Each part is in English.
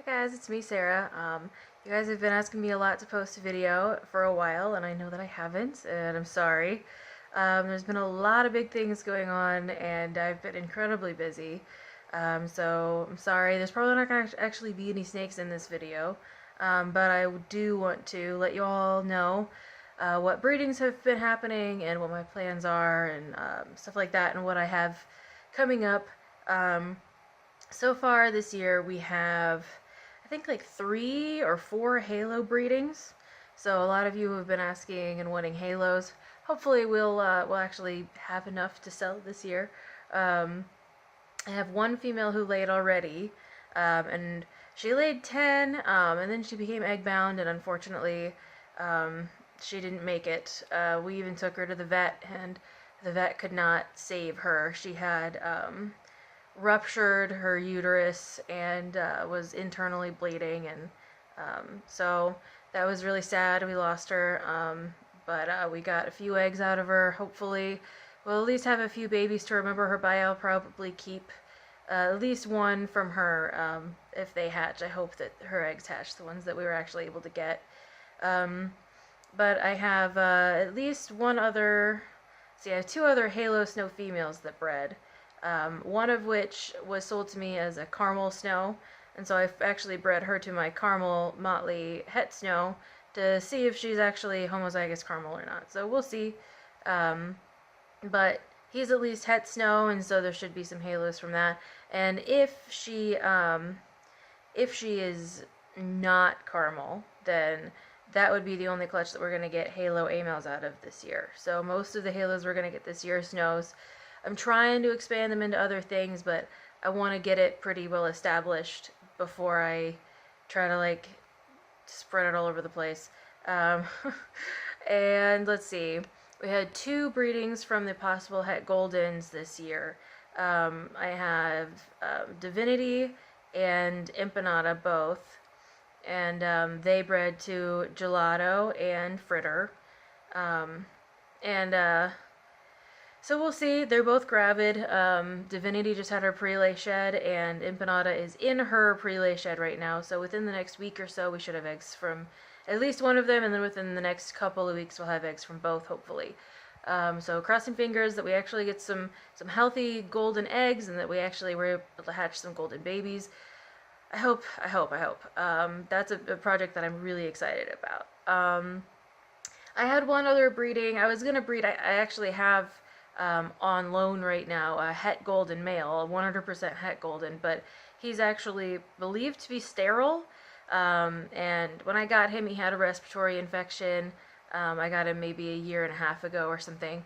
Hi guys, it's me, Sarah. You guys have been asking me a lot to post a video for a while, and I know that I haven't, and I'm sorry. There's been a lot of big things going on, and I've been incredibly busy. So I'm sorry. There's probably not going to actually be any snakes in this video, but I do want to let you all know what breedings have been happening and what my plans are and stuff like that, and what I have coming up. Um, so far this year, we have I think like 3 or 4 Halo breedings. So a lot of you have been asking and wanting Halos. Hopefully we'll actually have enough to sell this year. Um, I have one female who laid already, and she laid 10, and then she became egg bound, and unfortunately, um, she didn't make it. We even took her to the vet, and the vet could not save her. She had ruptured her uterus and was internally bleeding, and so that was really sad. We lost her, but we got a few eggs out of her. Hopefully, we'll at least have a few babies to remember her by. I'll probably keep at least one from her if they hatch. I hope that her eggs hatch, the ones that we were actually able to get. Um, but I have at least one other. See, I have 2 other Halo Snow females that bred. One of which was sold to me as a caramel snow, and so I've actually bred her to my caramel motley het snow to see if she's actually homozygous caramel or not. So we'll see. Um, but he's at least het snow, and so there should be some halos from that. And if she is not caramel, then that would be the only clutch that we're going to get halo A males out of this year. So most of the halos we're going to get this year are snows. I'm trying to expand them into other things, but I want to get it pretty well established before I try to like spread it all over the place. Um, and let's see, we had 2 breedings from the possible het goldens this year. I have Divinity and Empanada both, and they bred to Gelato and Fritter. Um, and So we'll see. They're both gravid. Divinity just had her prelay shed, and Empanada is in her prelay shed right now. So within the next week or so, we should have eggs from at least one of them, and then within the next couple of weeks, we'll have eggs from both, hopefully. So crossing fingers that we actually get some healthy golden eggs, and that we actually were able to hatch some golden babies. I hope. That's a project that I'm really excited about. I had one other breeding. I was gonna breed. I actually have on loan right now a het golden male, a 100% het golden, but he's actually believed to be sterile. And when I got him, he had a respiratory infection. I got him maybe a year and a half ago or something.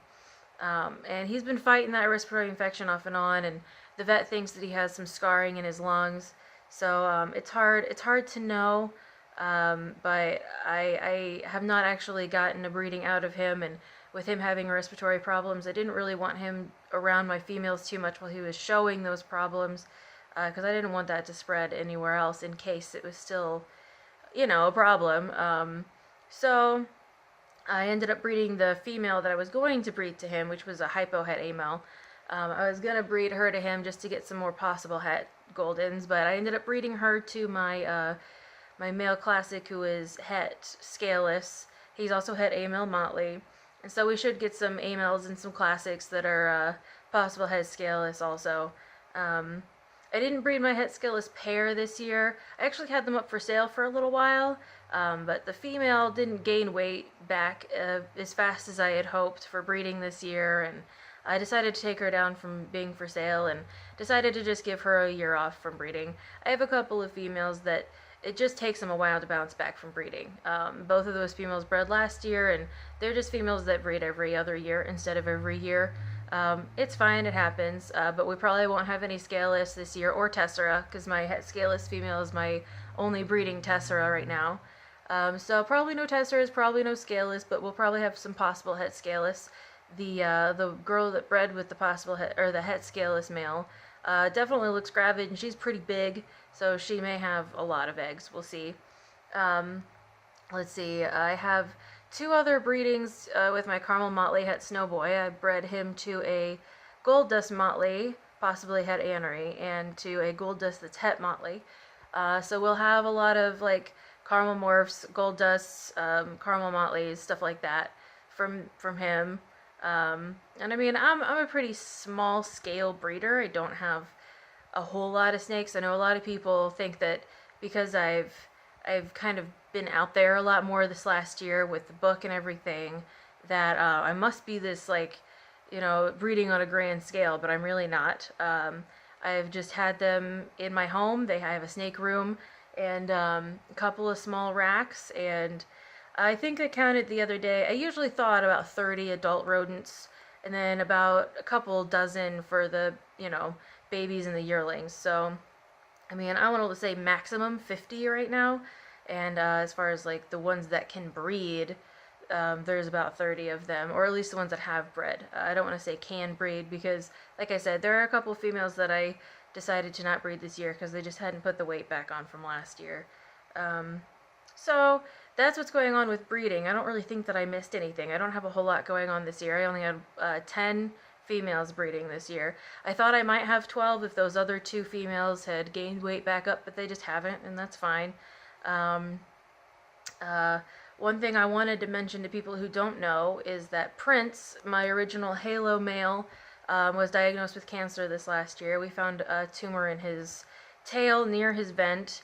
And he's been fighting that respiratory infection off and on, and the vet thinks that he has some scarring in his lungs. So it's hard to know. But I have not actually gotten a breeding out of him, and with him having respiratory problems, I didn't really want him around my females too much while he was showing those problems, because I didn't want that to spread anywhere else in case it was still, a problem. So I ended up breeding the female that I was going to breed to him, which was a hypo het amel. I was gonna breed her to him just to get some more possible het goldens, but I ended up breeding her to my male classic, who is het scaleless. He's also het amel motley, and so we should get some amels and some classics that are possible het scaleless also. I didn't breed my het scaleless pair this year. I actually had them up for sale for a little while, but the female didn't gain weight back as fast as I had hoped for breeding this year, and I decided to take her down from being for sale and decided to just give her a year off from breeding. I have a couple of females that it just takes them a while to bounce back from breeding. Both of those females bred last year, and they're just females that breed every other year instead of every year. It's fine, it happens, but we probably won't have any scaleless this year, or tessera, because my scaleless female is my only breeding tessera right now. So probably no tesseras, probably no scaleless, but we'll probably have some possible het scaleless. The girl that bred with the possible het, or the het scaleless male, definitely looks gravid, and she's pretty big, so she may have a lot of eggs. We'll see. Let's see. I have 2 other breedings with my caramel motley het snowboy. I bred him to a gold dust motley, possibly het anery, and to a gold dust that's het motley. So we'll have a lot of like caramel morphs, gold dusts, caramel motleys, stuff like that from him. And I mean, I'm a pretty small scale breeder. I don't have a whole lot of snakes. I know a lot of people think that because I've kind of been out there a lot more this last year with the book and everything, that I must be this like, breeding on a grand scale, but I'm really not. I've just had them in my home. I have a snake room and a couple of small racks, and I think I counted the other day. I usually thought about 30 adult rodents, and then about a couple dozen for the babies and the yearlings. So I mean, I want to say maximum 50 right now. And as far as like the ones that can breed, there's about 30 of them, or at least the ones that have bred. I don't want to say can breed because, like I said, there are a couple of females that I decided to not breed this year because they just hadn't put the weight back on from last year. So that's what's going on with breeding. I don't really think that I missed anything. I don't have a whole lot going on this year. I only had 10 females breeding this year. I thought I might have 12 if those other two females had gained weight back up, but they just haven't, and that's fine. Um, One thing I wanted to mention to people who don't know is that Prince, my original Halo male, was diagnosed with cancer this last year. We found a tumor in his tail near his vent.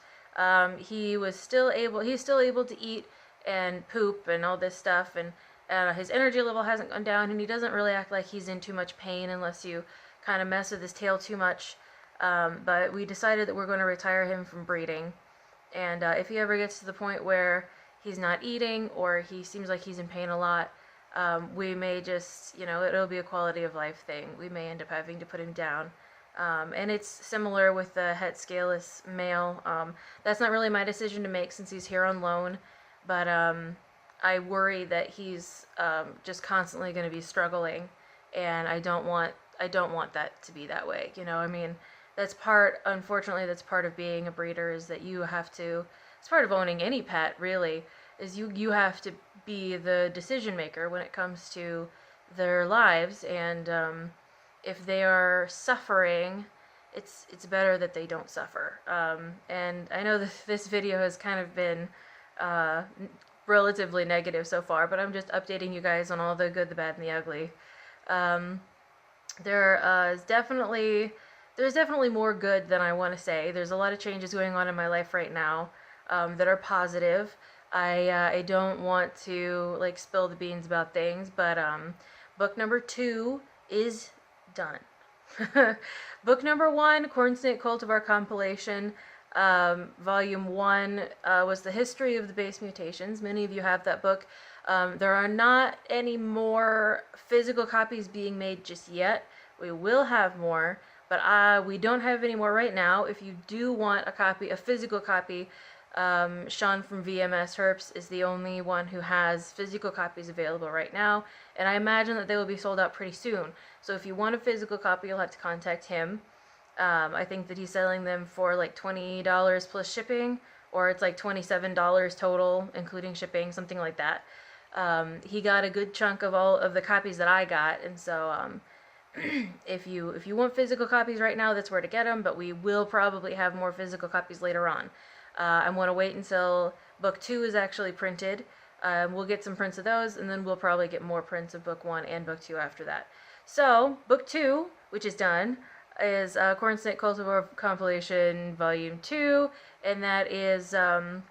He's still able to eat and poop and all this stuff, and his energy level hasn't gone down, and he doesn't really act like he's in too much pain unless you kind of mess with his tail too much. But we decided that we're going to retire him from breeding, and if he ever gets to the point where he's not eating or he seems like he's in pain a lot, we may just, it'll be a quality of life thing. We may end up having to put him down. And it's similar with the het scaleless male. That's not really my decision to make since he's here on loan, but I worry that he's just constantly going to be struggling, and I don't want that to be that way. I mean, unfortunately, that's part of being a breeder, is that you have to. It's part of owning any pet, really, is you have to be the decision maker when it comes to their lives, and if they are suffering, it's better that they don't suffer. And I know that this video has kind of been relatively negative so far, but I'm just updating you guys on all the good, the bad, and the ugly. There's definitely more good than I want to say. There's a lot of changes going on in my life right now that are positive. I don't want to like spill the beans about things, but book number 2 is done. Book number 1, Corn Snake Cultivar Compilation, Volume 1, was the history of the base mutations. Many of you have that book. There are not any more physical copies being made just yet. We will have more, but we don't have any more right now. If you do want a physical copy, Sean from VMS Herps is the only one who has physical copies available right now, and I imagine that they will be sold out pretty soon. So if you want a physical copy, you'll have to contact him. I think that he's selling them for like $20 plus shipping, or it's like $27 total, including shipping, something like that. He got a good chunk of all of the copies that I got, and so if you want physical copies right now, that's where to get them, but we will probably have more physical copies later on. I want to wait until book 2 is actually printed. We'll get some prints of those, and then we'll probably get more prints of book 1 and book 2 after that. So, book 2, which is done, is Corn Snake Cultivar Compilation Volume 2, and that is the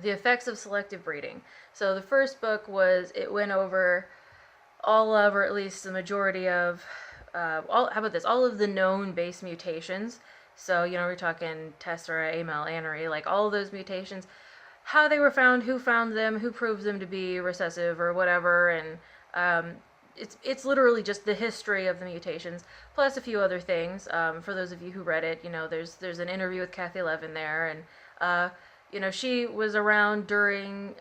effects of selective breeding. So the first book went over all of, or at least the majority of, how about this, all of the known base mutations. So, we're talking Tessera, Amel, Anery, like all of those mutations, how they were found, who found them, who proves them to be recessive or whatever, and it's literally just the history of the mutations, plus a few other things. For those of you who read it, there's an interview with Kathy Levin there, and she was around during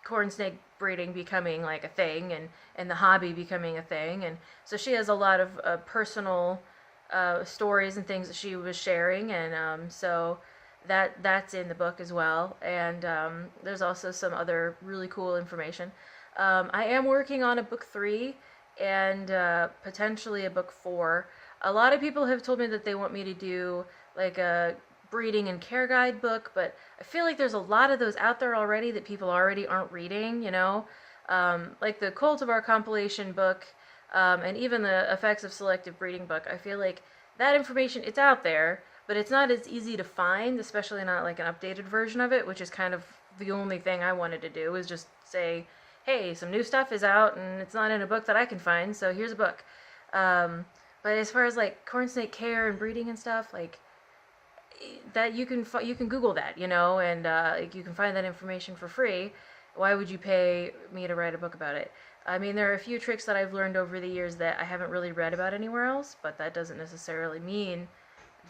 corn snake breeding becoming like a thing, and the hobby becoming a thing, and so she has a lot of personal stories and things that she was sharing, and so that's in the book as well, and there's also some other really cool information. I am working on a book 3 and potentially a book 4. A lot of people have told me that they want me to do like a breeding and care guide book, but I feel like there's a lot of those out there already that people already aren't reading, you know? Like the Cultivar compilation book, and even the Effects of Selective Breeding book. I feel like that information, it's out there, but it's not as easy to find, especially not like an updated version of it, which is kind of the only thing I wanted to do, is just say, hey, some new stuff is out and it's not in a book that I can find, so here's a book. But as far as like corn snake care and breeding and stuff, like that you can Google that, you know, and like you can find that information for free. Why would you pay me to write a book about it? I mean, there are a few tricks that I've learned over the years that I haven't really read about anywhere else, but that doesn't necessarily mean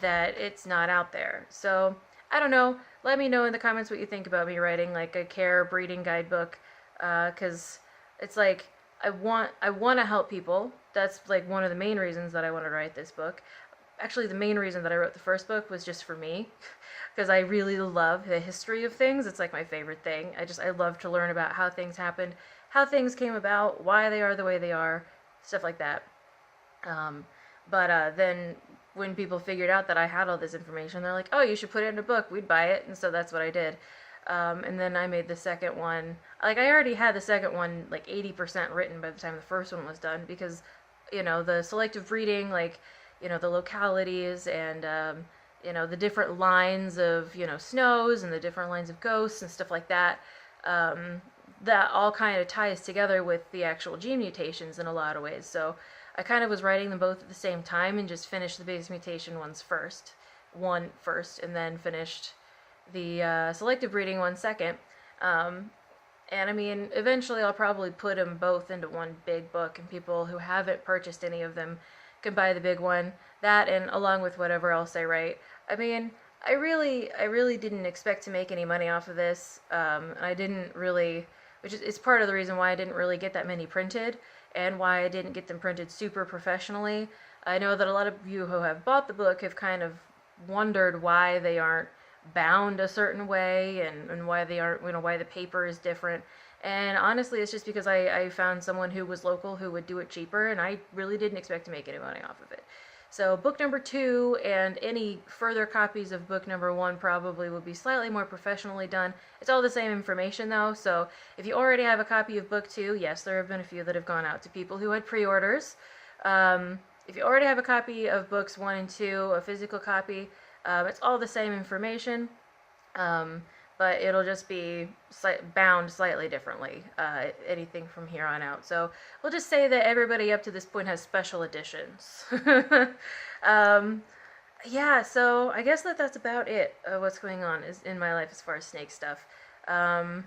that it's not out there. So I don't know. Let me know in the comments what you think about me writing like a care breeding guidebook, because it's like I want to help people. That's like one of the main reasons that I want to write this book. Actually, the main reason that I wrote the first book was just for me, because I really love the history of things. It's like my favorite thing. I love to learn about how things happened, how things came about, why they are the way they are, stuff like that. Um, but then when people figured out that I had all this information, they're like, "Oh, you should put it in a book. We'd buy it." And so that's what I did. And then I made the second one. Like I already had the second one like 80% written by the time the first one was done, because the selective breeding, like the localities and the different lines of snows and the different lines of ghosts and stuff like that. That all kind of ties together with the actual gene mutations in a lot of ways. So I kind of was writing them both at the same time and just finished the base mutation one first, and then finished the selective breeding one second. And I mean, eventually I'll probably put them both into one big book, and people who haven't purchased any of them can buy the big one. That, and along with whatever else I write. I mean, I really didn't expect to make any money off of this. I didn't really, which is it's part of the reason why I didn't really get that many printed, and why I didn't get them printed super professionally. I know that a lot of you who have bought the book have kind of wondered why they aren't bound a certain way, and why they aren't, why the paper is different. And honestly, it's just because I found someone who was local who would do it cheaper, and I really didn't expect to make any money off of it. So book number 2 and any further copies of book number 1 probably will be slightly more professionally done. It's all the same information though, so if you already have a copy of book 2, yes, there have been a few that have gone out to people who had pre-orders. If you already have a copy of books 1 and 2, a physical copy, it's all the same information, but it'll just be bound slightly differently, anything from here on out. So we'll just say that everybody up to this point has special editions. Yeah, so I guess that's about it, what's going on in my life as far as snake stuff. I